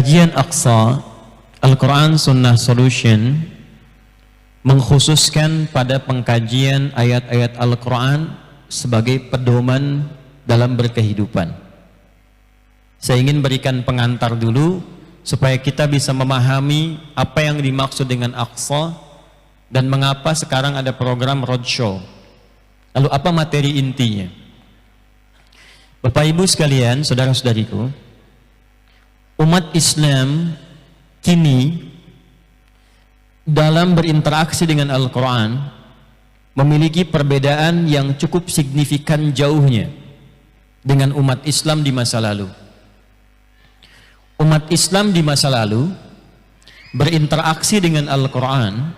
Kajian Aqsa Al-Quran Sunnah Solution mengkhususkan pada pengkajian ayat-ayat Al-Quran sebagai pedoman dalam berkehidupan. Saya ingin berikan pengantar dulu supaya kita bisa memahami apa yang dimaksud dengan Aqsa dan mengapa sekarang ada program roadshow. Lalu apa materi intinya? Bapak Ibu sekalian, saudara-saudariku, umat Islam kini dalam berinteraksi dengan Al-Quran memiliki perbedaan yang cukup signifikan jauhnya dengan umat Islam di masa lalu. Umat Islam di masa lalu berinteraksi dengan Al-Quran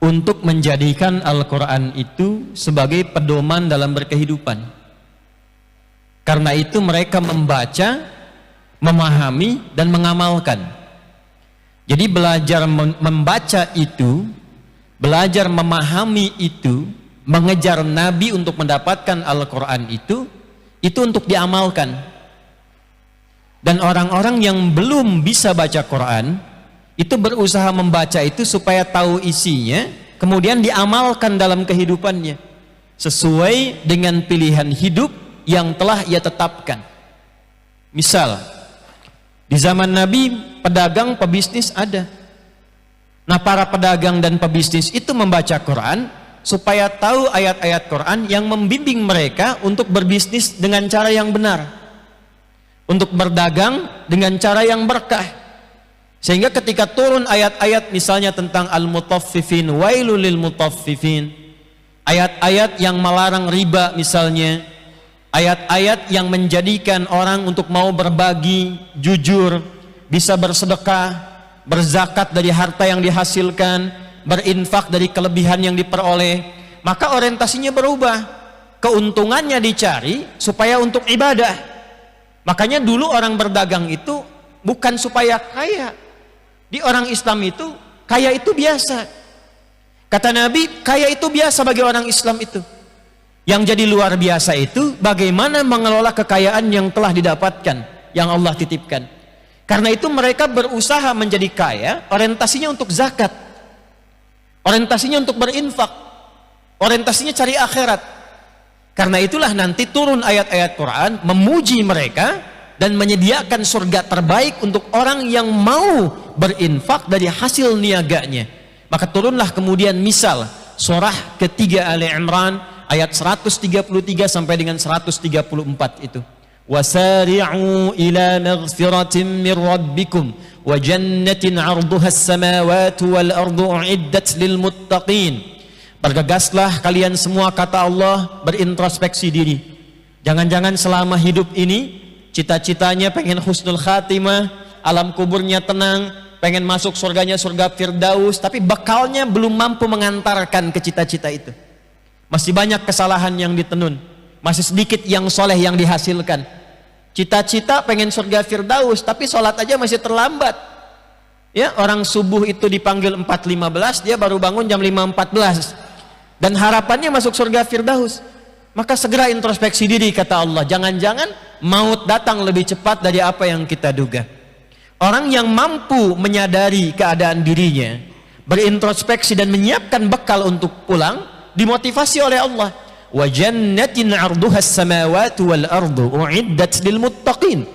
untuk menjadikan Al-Quran itu sebagai pedoman dalam berkehidupan. Karena itu mereka membaca, memahami, dan mengamalkan. Jadi belajar membaca itu, belajar memahami itu, mengejar Nabi untuk mendapatkan Al-Quran itu untuk diamalkan. Dan orang-orang yang belum bisa baca Quran itu berusaha membaca itu supaya tahu isinya, kemudian diamalkan dalam kehidupannya sesuai dengan pilihan hidup yang telah ia tetapkan. Misal di zaman Nabi, pedagang, pebisnis ada. Nah, para pedagang dan pebisnis itu membaca Quran supaya tahu ayat-ayat Quran yang membimbing mereka untuk berbisnis dengan cara yang benar, untuk berdagang dengan cara yang berkah. Sehingga ketika turun ayat-ayat misalnya tentang al-mutaffifin, wailul lil mutaffifin, ayat-ayat yang melarang riba misalnya, ayat-ayat yang menjadikan orang untuk mau berbagi, jujur, bisa bersedekah, berzakat dari harta yang dihasilkan, berinfak dari kelebihan yang diperoleh, maka orientasinya berubah. Keuntungannya dicari supaya untuk ibadah. Makanya dulu orang berdagang itu bukan supaya kaya. Di orang Islam itu, kaya itu biasa. Kata Nabi, kaya itu biasa bagi orang Islam itu. Yang jadi luar biasa itu bagaimana mengelola kekayaan yang telah didapatkan, yang Allah titipkan. Karena itu mereka berusaha menjadi kaya, orientasinya untuk zakat, orientasinya untuk berinfak, orientasinya cari akhirat. Karena itulah nanti turun ayat-ayat Quran memuji mereka dan menyediakan surga terbaik untuk orang yang mau berinfak dari hasil niaganya. Maka turunlah kemudian misal surah ketiga Ali Imran ayat 133 sampai dengan 134 itu. Wasari'u ila maghfiratin min rabbikum wa jannatin 'arduha as-samawati wal ardu u'iddat lil muttaqin. Bergegaslah kalian semua, kata Allah, berintrospeksi diri. Jangan-jangan selama hidup ini cita-citanya pengen husnul khatimah, alam kuburnya tenang, pengen masuk surganya surga Firdaus, tapi bekalnya belum mampu mengantarkan ke cita-cita itu. Masih banyak kesalahan yang ditenun, masih sedikit yang soleh yang dihasilkan. Cita-cita pengen surga Firdaus, tapi sholat aja masih terlambat. Ya, orang subuh itu dipanggil 4.15, dia baru bangun jam 5.14, dan harapannya masuk surga Firdaus. Maka segera introspeksi diri, kata Allah. Jangan-jangan maut datang lebih cepat dari apa yang kita duga. Orang yang mampu menyadari keadaan dirinya, berintrospeksi dan menyiapkan bekal untuk pulang, dimotivasi oleh Allah. Wa jannatin 'arduha as-samawati wal ardu u'iddat lil muttaqin.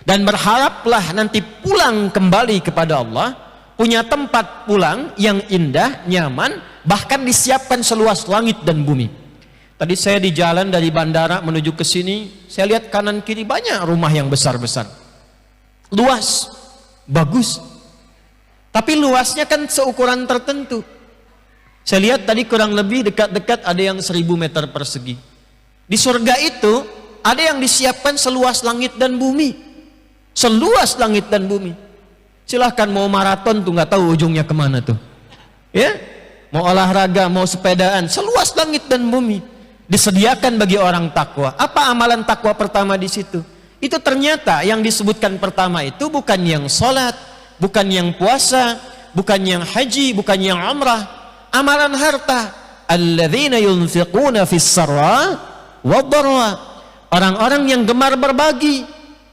Dan berharaplah nanti pulang kembali kepada Allah, punya tempat pulang yang indah, nyaman, bahkan disiapkan seluas langit dan bumi. Tadi saya di jalan dari bandara menuju ke sini, saya lihat kanan kiri banyak rumah yang besar-besar. Luas, bagus. Tapi luasnya kan seukuran tertentu. Saya lihat tadi kurang lebih dekat-dekat ada yang 1000 meter persegi. Di surga itu ada yang disiapkan seluas langit dan bumi. Seluas langit dan bumi. Silahkan mau maraton tuh nggak tahu ujungnya kemana tuh. Ya, mau olahraga, mau sepedaan, seluas langit dan bumi disediakan bagi orang takwa. Apa amalan takwa pertama di situ? Itu ternyata yang disebutkan pertama itu bukan yang sholat, bukan yang puasa, bukan yang haji, bukan yang umrah. Amalan harta. Alladzina yunfiquna fis sarra wad dharra. Orang-orang yang gemar berbagi,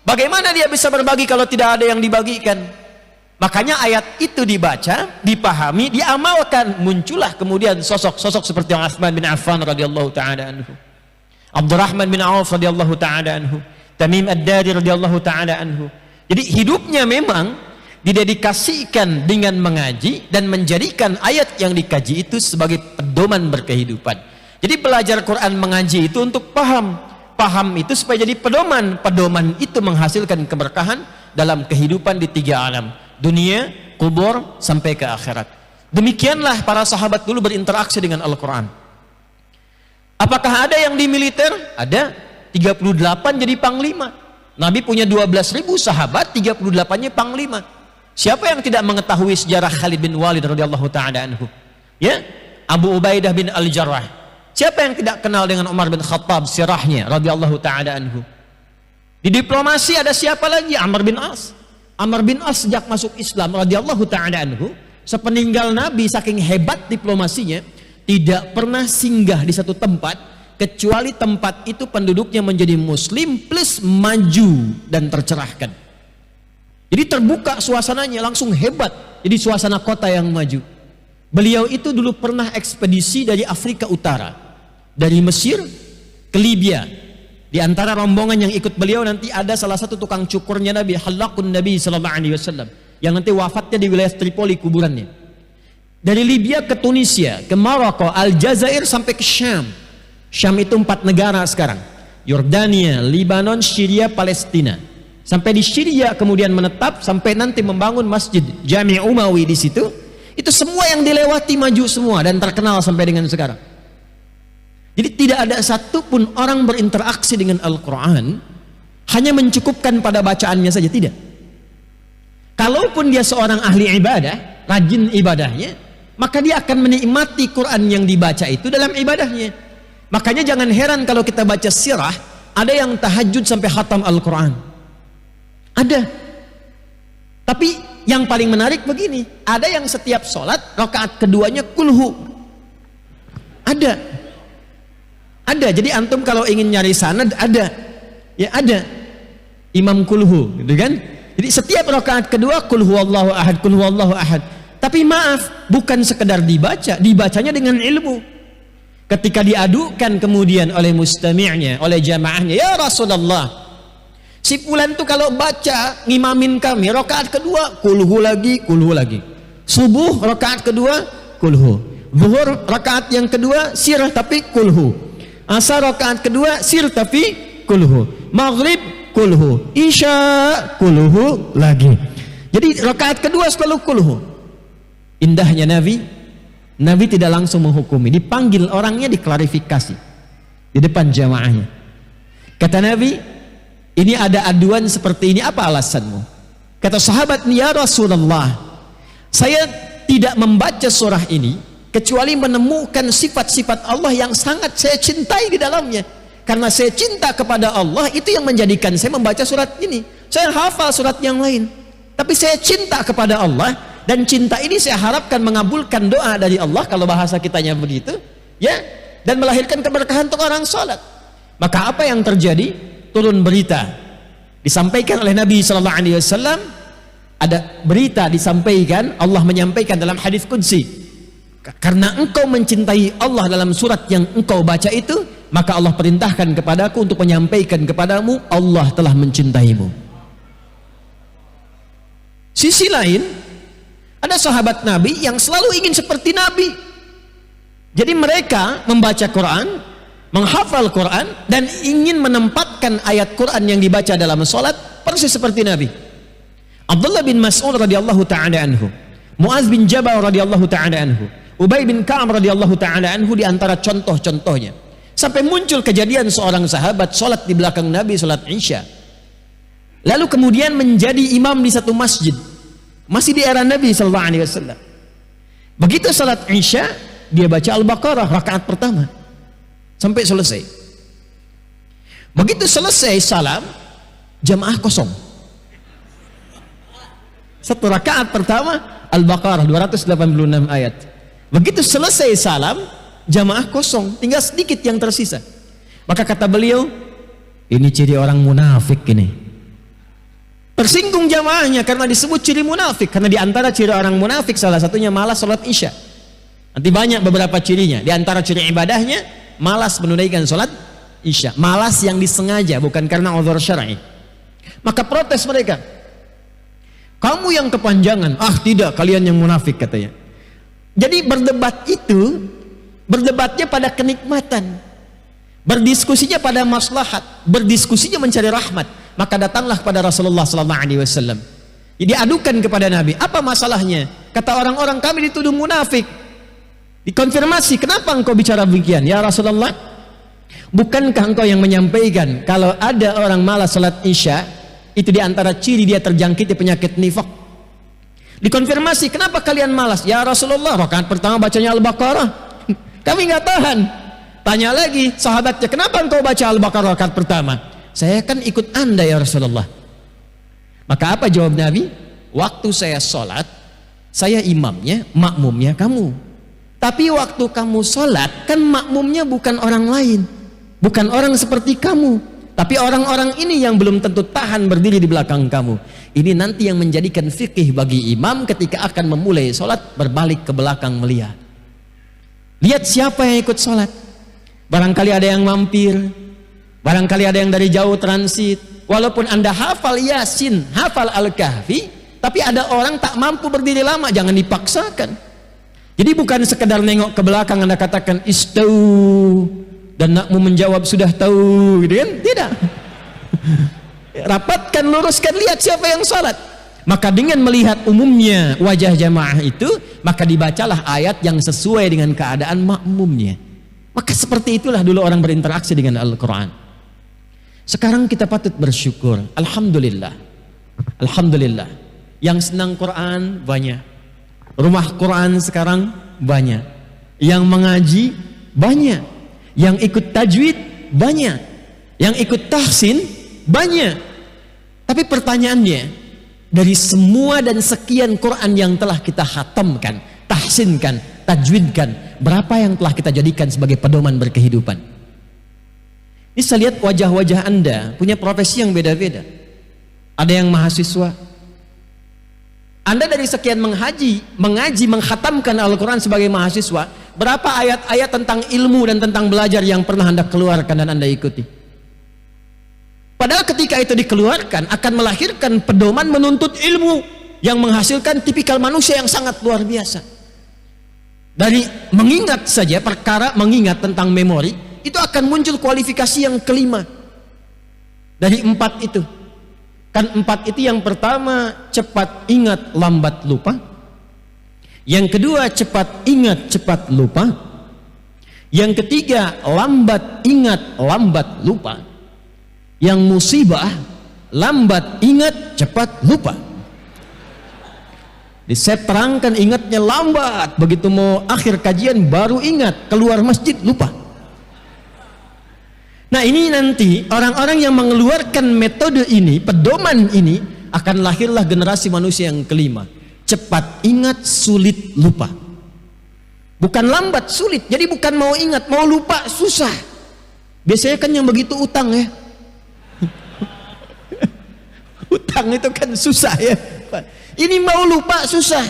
Bagaimana dia bisa berbagi kalau tidak ada yang dibagikan? Makanya ayat itu dibaca, dipahami, diamalkan. Muncullah kemudian sosok-sosok seperti Utsman bin Affan radhiyallahu taala anhu, Abdurrahman bin Auf radhiyallahu taala anhu, Tamim Ad-Dari radhiyallahu taala anhu. Jadi hidupnya memang didedikasikan dengan mengaji dan menjadikan ayat yang dikaji itu sebagai pedoman berkehidupan. Jadi belajar Quran mengaji itu untuk paham itu supaya jadi pedoman itu menghasilkan keberkahan dalam kehidupan di tiga alam, dunia, kubur, sampai ke akhirat. Demikianlah para sahabat dulu berinteraksi dengan Al-Quran. Apakah ada yang di militer? Ada. 38 jadi panglima. Nabi punya 12.000 sahabat, 38-nya panglima. Siapa yang tidak mengetahui sejarah Khalid bin Walid radhiyallahu taala anhu? Ya, Abu Ubaidah bin Al-Jarrah. Siapa yang tidak kenal dengan Umar bin Khattab sirahnya radhiyallahu taala anhu? Di diplomasi ada siapa lagi? Amr bin As. Amr bin As sejak masuk Islam radhiyallahu taala anhu, sepeninggal Nabi saking hebat diplomasinya, tidak pernah singgah di satu tempat kecuali tempat itu penduduknya menjadi muslim plus maju dan tercerahkan. Jadi terbuka suasananya, langsung hebat. Jadi suasana kota yang maju. Beliau itu dulu pernah ekspedisi dari Afrika Utara, dari Mesir ke Libya. Di antara rombongan yang ikut beliau nanti ada salah satu tukang cukurnya Nabi, Halakun Nabi sallallahu alaihi wasallam, yang nanti wafatnya di wilayah Tripoli kuburannya. Dari Libya ke Tunisia, ke Maroko, Aljazair sampai ke Syam. Syam itu 4 negara sekarang. Yordania, Libanon, Syria, Palestina. Sampai di Syria kemudian menetap sampai nanti membangun masjid Jami' Umawi di situ. Itu semua yang dilewati maju semua dan terkenal sampai dengan sekarang. Jadi tidak ada satupun orang berinteraksi dengan Al-Quran hanya mencukupkan pada bacaannya saja, tidak. Kalaupun dia seorang ahli ibadah, rajin ibadahnya, maka dia akan menikmati Quran yang dibaca itu dalam ibadahnya. Makanya jangan heran kalau kita baca sirah, ada yang tahajud sampai khatam Al-Quran. Ada. Tapi yang paling menarik begini, ada yang setiap sholat rakaat keduanya kulhu. Ada. Jadi antum kalau ingin nyari sanad ada. Ya ada. Imam kulhu, gitu kan? Jadi setiap rakaat kedua kulhu Allahu ahad, kulhu Allahu ahad. Tapi maaf, bukan sekedar dibaca, dibacanya dengan ilmu. Ketika diadukan kemudian oleh mustami'nya, oleh jamaahnya, ya Rasulullah, si fulan tuh kalau baca ngimamin kami rakaat kedua kulhu lagi. Subuh rakaat kedua kulhu. Zuhur rakaat yang kedua sirah tapi kulhu. Asar rakaat kedua sir tapi kulhu. Maghrib kulhu. Isya kulhu lagi. Jadi rakaat kedua selalu kulhu. Indahnya Nabi tidak langsung menghukumi, dipanggil orangnya, diklarifikasi di depan jamaahnya. Kata Nabi, ini ada aduan seperti ini, apa alasanmu? Kata sahabat, ya Rasulullah, saya tidak membaca surah ini kecuali menemukan sifat-sifat Allah yang sangat saya cintai di dalamnya. Karena saya cinta kepada Allah, itu yang menjadikan saya membaca surat ini. Saya hafal surat yang lain, tapi saya cinta kepada Allah, dan cinta ini saya harapkan mengabulkan doa dari Allah, kalau bahasa kitanya begitu, ya, dan melahirkan keberkahan untuk orang sholat. Maka apa yang terjadi? Turun berita, disampaikan oleh Nabi sallallahu alaihi wasallam. Ada berita disampaikan, Allah menyampaikan dalam hadis qudsi, karena engkau mencintai Allah dalam surat yang engkau baca itu, maka Allah perintahkan kepadaku untuk menyampaikan kepadamu, Allah telah mencintaimu. Sisi lain, ada sahabat Nabi yang selalu ingin seperti Nabi. Jadi mereka membaca Quran, menghafal Quran, dan ingin menempatkan ayat Quran yang dibaca dalam sholat persis seperti Nabi. Abdullah bin Mas'ud radhiyallahu ta'ala anhu, Muaz bin Jabal radhiyallahu ta'ala anhu, Ubay bin Ka'ab radhiyallahu ta'ala anhu di antara contoh-contohnya. Sampai muncul kejadian seorang sahabat sholat di belakang Nabi, sholat Isya. Lalu kemudian menjadi imam di satu masjid, masih di era Nabi sallallahu alaihi wasallam. Begitu sholat Isya, dia baca Al-Baqarah rakaat pertama sampai selesai. Begitu selesai salam, jamaah kosong. Satu rakaat pertama Al-Baqarah 286 ayat. Begitu selesai salam, jamaah kosong, tinggal sedikit yang tersisa. Maka kata beliau, ini ciri orang munafik ini. Tersinggung jamaahnya karena disebut ciri munafik. Karena di antara ciri orang munafik salah satunya malas sholat isya. Nanti banyak beberapa cirinya. Di antara ciri ibadahnya malas menunaikan sholat isya. Malas yang disengaja, bukan karena uzur syar'i. Maka protes mereka. Kamu yang kepanjangan. Ah tidak, kalian yang munafik katanya. Jadi berdebat itu, berdebatnya pada kenikmatan. Berdiskusinya pada maslahat. Berdiskusinya mencari rahmat. Maka datanglah kepada Rasulullah SAW. Jadi adukan kepada Nabi, apa masalahnya? Kata orang-orang, kami dituduh munafik. Dikonfirmasi, kenapa engkau bicara demikian? Ya Rasulullah, bukankah engkau yang menyampaikan kalau ada orang malas salat isya, itu diantara ciri dia terjangkiti penyakit nifaq? Dikonfirmasi, kenapa kalian malas? Ya Rasulullah, rakaat pertama bacanya Al-Baqarah. Kami nggak tahan. Tanya lagi sahabatnya, kenapa engkau baca Al-Baqarah rakaat pertama? Saya kan ikut anda ya Rasulullah. Maka apa jawab Nabi? Waktu saya sholat, saya imamnya, makmumnya kamu. Tapi waktu kamu sholat, kan makmumnya bukan orang lain, bukan orang seperti kamu, tapi orang-orang ini yang belum tentu tahan berdiri di belakang kamu. Ini nanti yang menjadikan fikih bagi imam ketika akan memulai sholat, berbalik ke belakang melihat. Lihat siapa yang ikut sholat. Barangkali ada yang mampir, barangkali ada yang dari jauh transit. Walaupun anda hafal Yasin, hafal Al-Kahfi, tapi ada orang tak mampu berdiri lama, jangan dipaksakan. Jadi bukan sekedar nengok ke belakang anda katakan istau dan nakmu menjawab sudah tahu, gitu kan? Tidak. Rapatkan, luruskan, lihat siapa yang salat. Maka dengan melihat umumnya wajah jamaah itu, maka dibacalah ayat yang sesuai dengan keadaan makmumnya. Maka seperti itulah dulu orang berinteraksi dengan Al-Quran. Sekarang kita patut bersyukur. Alhamdulillah. Alhamdulillah. Yang senang Quran banyak. Rumah Quran sekarang banyak. Yang mengaji banyak. Yang ikut tajwid banyak. Yang ikut tahsin banyak. Tapi pertanyaannya, dari semua dan sekian Quran yang telah kita khatamkan, tahsinkan, tajwidkan, berapa yang telah kita jadikan sebagai pedoman berkehidupan? Ini saya lihat wajah-wajah anda punya profesi yang beda-beda. Ada yang mahasiswa. Anda dari sekian mengaji, menghatamkan Al-Quran sebagai mahasiswa, berapa ayat-ayat tentang ilmu dan tentang belajar yang pernah anda keluarkan dan anda ikuti? Padahal ketika itu dikeluarkan akan melahirkan pedoman menuntut ilmu yang menghasilkan tipikal manusia yang sangat luar biasa. Dari mengingat saja, perkara mengingat tentang memori, itu akan muncul kualifikasi yang kelima dari 4 itu. Kan 4 itu yang pertama cepat ingat lambat lupa, yang kedua cepat ingat cepat lupa, yang ketiga lambat ingat lambat lupa, yang musibah lambat ingat cepat lupa. Saya terangkan ingatnya lambat, begitu mau akhir kajian baru ingat, keluar masjid lupa. Nah ini nanti orang-orang yang mengeluarkan metode ini, pedoman ini, akan lahirlah generasi manusia yang kelima. Cepat ingat, sulit lupa. Bukan lambat, sulit. Jadi bukan mau ingat, mau lupa susah. Biasanya kan yang begitu utang ya. Utang itu kan susah ya. Ini mau lupa susah.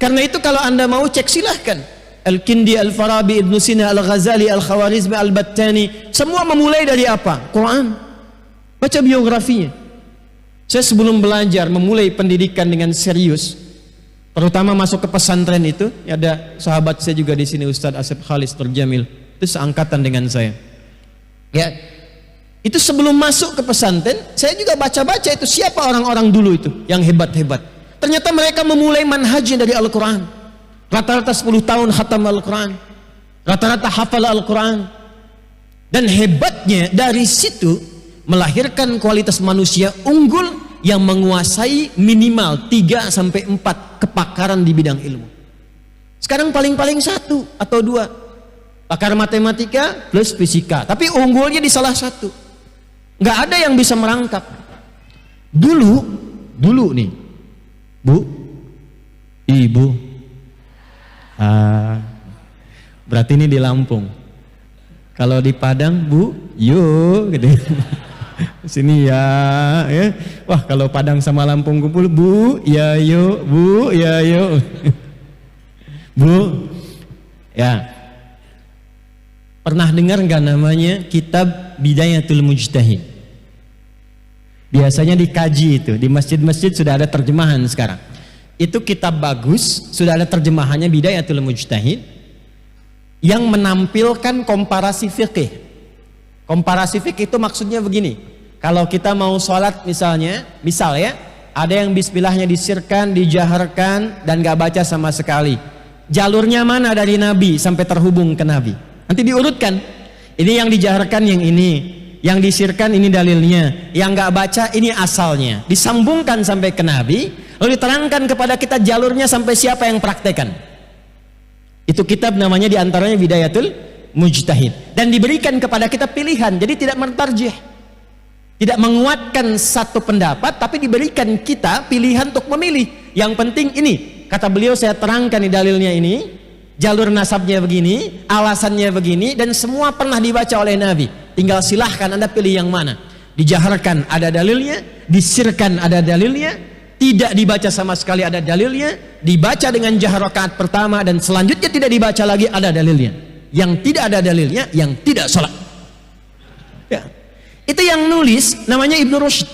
Karena itu kalau anda mau cek silahkan. Al-Kindi, Al-Farabi, Ibn Sina, Al-Ghazali, Al-Khawarizmi, Al-Battani, semua memulai dari apa? Quran. Baca biografinya. Saya sebelum belajar memulai pendidikan dengan serius, terutama masuk ke pesantren itu, ada sahabat saya juga di sini, Ustadz Asep Khalis Terjamil, itu seangkatan dengan saya. Ya, itu sebelum masuk ke pesantren, saya juga baca-baca itu siapa orang-orang dulu itu yang hebat-hebat. Ternyata mereka memulai manhajnya dari Al-Quran. Rata-rata 10 tahun khatam Al-Quran, rata-rata hafal Al-Quran. Dan hebatnya dari situ melahirkan kualitas manusia unggul yang menguasai minimal 3 sampai 4 kepakaran di bidang ilmu. Sekarang paling-paling 1 atau 2 pakar matematika plus fisika, tapi unggulnya di salah satu. Nggak ada yang bisa merangkap. Dulu nih, Bu, Ibu, berarti ini di Lampung. Kalau di Padang, Bu, yo, gitu. Sini ya, ya. Wah, kalau Padang sama Lampung kumpul, Bu, ya yuk, Bu, ya yuk. Bu, ya. Pernah dengar nggak namanya kitab Bidayatul Mujtahid? Biasanya dikaji itu, di masjid-masjid sudah ada terjemahan sekarang. Itu kitab bagus, sudah ada terjemahannya Bidayatul Mujtahid yang menampilkan komparasi fikih. Komparasi fikih itu maksudnya begini. Kalau kita mau sholat misalnya, misal ya, ada yang bismillahnya disirkan, dijaharkan, dan gak baca sama sekali. Jalurnya mana dari Nabi sampai terhubung ke Nabi? Nanti diurutkan. Ini yang dijaharkan yang ini, yang disirkan ini dalilnya, yang gak baca ini asalnya. Disambungkan sampai ke Nabi, lalu diterangkan kepada kita jalurnya sampai siapa yang praktekan. Itu kitab namanya diantaranya Bidayatul Mujtahid. Dan diberikan kepada kita pilihan, jadi tidak mentarjih. Tidak menguatkan satu pendapat, tapi diberikan kita pilihan untuk memilih. Yang penting ini, kata beliau saya terangkan di dalilnya ini, jalur nasabnya begini, alasannya begini, dan semua pernah dibaca oleh Nabi. Tinggal silahkan Anda pilih yang mana. Dijaharkan ada dalilnya, disirkan ada dalilnya, tidak dibaca sama sekali ada dalilnya, dibaca dengan jahar rakaat pertama dan selanjutnya tidak dibaca lagi ada dalilnya. Yang tidak ada dalilnya, yang tidak sholat. Ya. Itu yang nulis namanya Ibnu Rushd.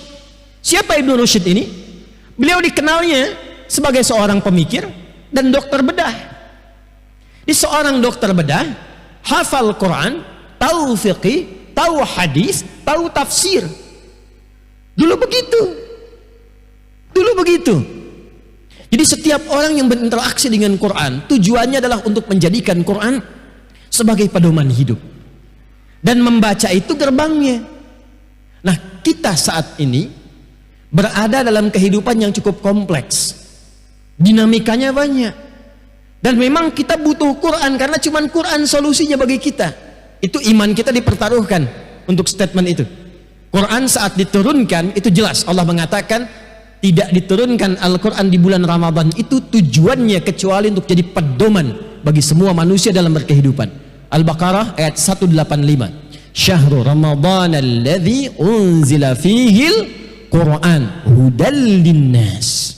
Siapa Ibnu Rushd ini? Beliau dikenalnya sebagai seorang pemikir dan dokter bedah. Di seorang dokter bedah, hafal Quran, tahu fiqih, tahu hadis, tahu tafsir. Dulu begitu. Dulu begitu. Jadi setiap orang yang berinteraksi dengan Quran, tujuannya adalah untuk menjadikan Quran sebagai pedoman hidup. Dan membaca itu gerbangnya. Nah, kita saat ini berada dalam kehidupan yang cukup kompleks. Dinamikanya banyak. Dan memang kita butuh Quran karena cuma Quran solusinya bagi kita. Itu iman kita dipertaruhkan untuk statement itu. Quran saat diturunkan itu jelas Allah mengatakan tidak diturunkan Al-Quran di bulan Ramadan itu tujuannya kecuali untuk jadi pedoman bagi semua manusia dalam berkehidupan. Al-Baqarah ayat 185. Syahrul Ramadan alladzi unzila fihil Quran hudal linnas.